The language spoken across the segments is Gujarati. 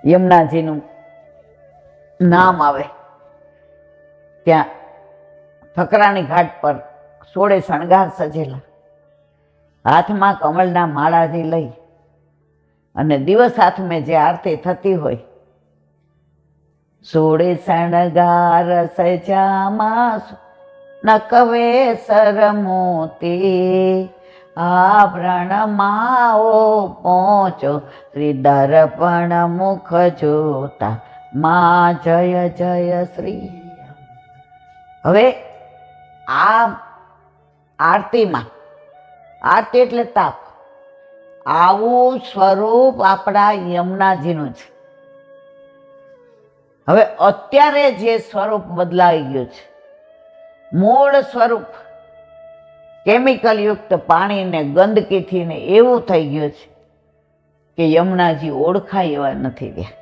યમુનાજીનું નામ આવે ત્યાં ફકરાણી ઘાટ પર 16 શણગાર સજેલા, હાથમાં કમળના માળાથી લઈ અને દિવસ હાથમાં જે આરતી થતી હોય, 16 શણગાર સજામાં નકવે સરમોતી, આભરણમાં ઓ પહોંચો શ્રી દર્પણ મુખ જોતા, મા જય જય શ્રી. હવે આ આરતીમાં, આરતી એટલે તાપ, આવું સ્વરૂપ આપણા યમુનાજીનું છે. હવે અત્યારે જે સ્વરૂપ બદલાઈ ગયું છે, મૂળ સ્વરૂપ કેમિકલ યુક્ત પાણીને ગંદકીથી ને એવું થઈ ગયું છે કે યમુનાજી ઓળખાય એવા નથી રહ્યા.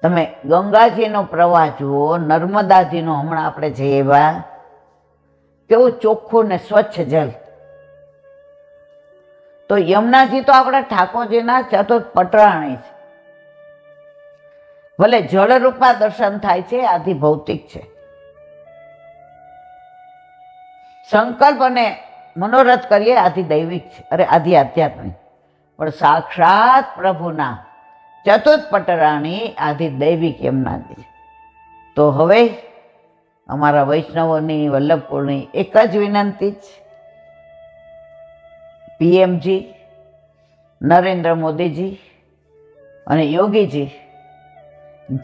તમે ગંગાજીનો પ્રવાહ જુઓ, નર્મદાજીનો હમણાં આપણે જઈએ એવા, કેવું ચોખ્ખું ને સ્વચ્છ જલ. તો યમુનાજી તો આપણા ઠાકોરજીના ચતુર્થ પટરાણી છે. ભલે જળરૂપા દર્શન થાય છે, આદિ ભૌતિક છે. સંકલ્પ અને મનોરથ કરીએ આદિ દૈવિક છે, અરે આદિ આધ્યાત્મિક, પણ સાક્ષાત પ્રભુના ચતુર્થ પટરાણી આદિ દૈવિક યમુનાજી છે. તો હવે અમારા વૈષ્ણવોની, વલ્લભકુળની એક જ વિનંતી છે, પીએમજી નરેન્દ્ર મોદીજી અને યોગીજી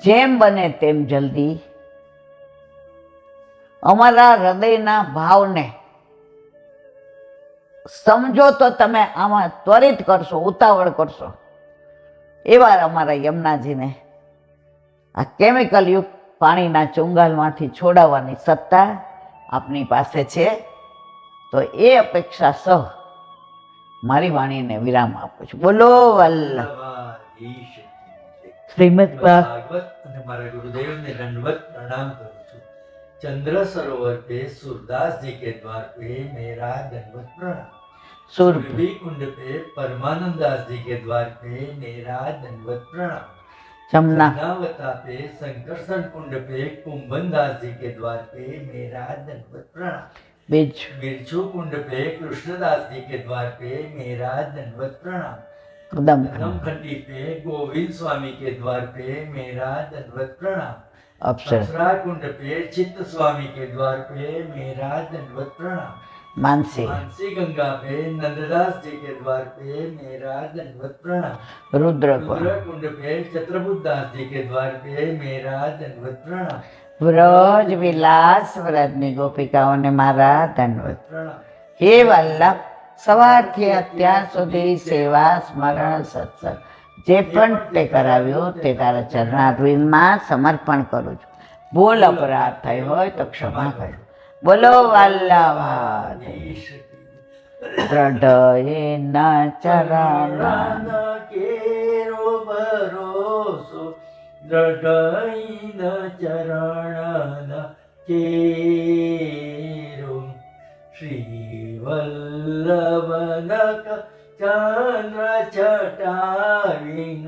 જેમ બને તેમ જલ્દી અમારા હૃદયના ભાવને સમજો તો તમે આમાં ત્વરિત કરશો, ઉતાવળ કરશો. એવા અમારા યમુનાજીને આ કેમિકલ યુક્ત પાણીના ચુંગાલમાંથી છોડાવવાની સત્તા આપની પાસે છે. તો એ અપેક્ષા સહ મારી વાણીને વિરામ આપું છું. બોલો વલ્લભ શ્રીમદ ભાગવત અને મારા ગુરુદેવને दंडवत प्रणाम करूं છું. चंद्र सरोवर पे सूरदास जी के द्वार पे मेरा दंडवत प्रणाम. सुरभि कुंड पे परमानंद दास जी के द्वार पे मेरा दंडवत प्रणाम. जमनावता पे संकर्षण कुंड पे कुंभन दास जी के द्वार पे मेरा दंडवत प्रणाम. बिरछू कुंड पे कृष्णदास जी के द्वार पे मेरा दंडवत प्रणाम. कदमखंडी पे गोविंद स्वामी के द्वार पे मेरा दंडवत प्रणाम. अप्सरा कुंड पे चित्त स्वामी के द्वार पे मेरा दंडवत प्रणाम. मानसी गंगा पे नंददास जी के द्वार पे मेरा दंडवत प्रणाम. रुद्र कुंड पे चत्रबुद्ध दास जी के द्वार पे मेरा दंडवत प्रणाम. व्रज विलास व्रजनी गोपिकाओने मारा दंडवत प्रणाम. हे वल्लभ, સવારથી અત્યાર સુધી સેવા, સ્મરણ, સત્સંગ જે પણ તે કરાવ્યું તે તારા ચરણારવિંદમાં સમર્પણ કરું છું. ભૂલ અપરાધ થઈ હોય તો ક્ષમા કરજો. બોલો વલ્લભાધીશ. દ્રઢયે ચરણ કેરો ભરોસો, દ્રઢયે ચરણ કેરો. શ્રી વલ્લભનક ચંદ્ર છટાવીન,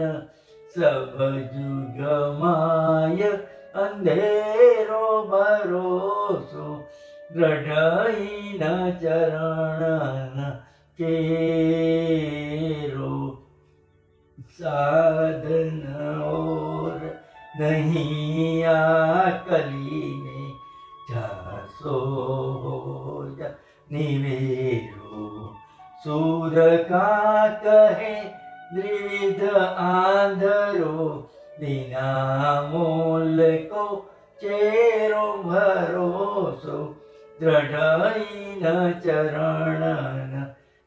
સબ જુગમાય અંધેરો ભરોસો, દ્રઢયન ચરણ કેરો. સાધન ઓર નહીં આકલીને, જાસો निवेरो. सूर का कहे द्विविध आंधरो, बिना मूल को चेरो भरोसो, દ્રઢઈ ન ચરણ,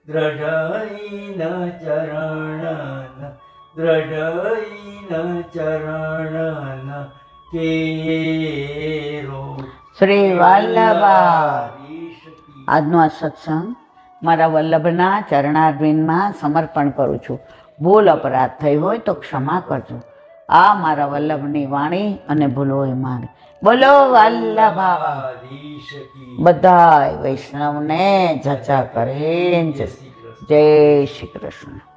દ્રઢઈ ન ચરણ, દ્રઢઈ ન ચરણ કેરો. શ્રી વલ્લભા. આજનો આ સત્સંગ મારા વલ્લભના ચરણારવિંદમાં સમર્પણ કરું છું. ભૂલ અપરાધ થઈ હોય તો ક્ષમા કરજો. આ મારા વલ્લભની વાણી અને ભૂલો એ માની. બોલો વલ્લભા. બધાય વૈષ્ણવને જચા કરે. જય શ્રી કૃષ્ણ.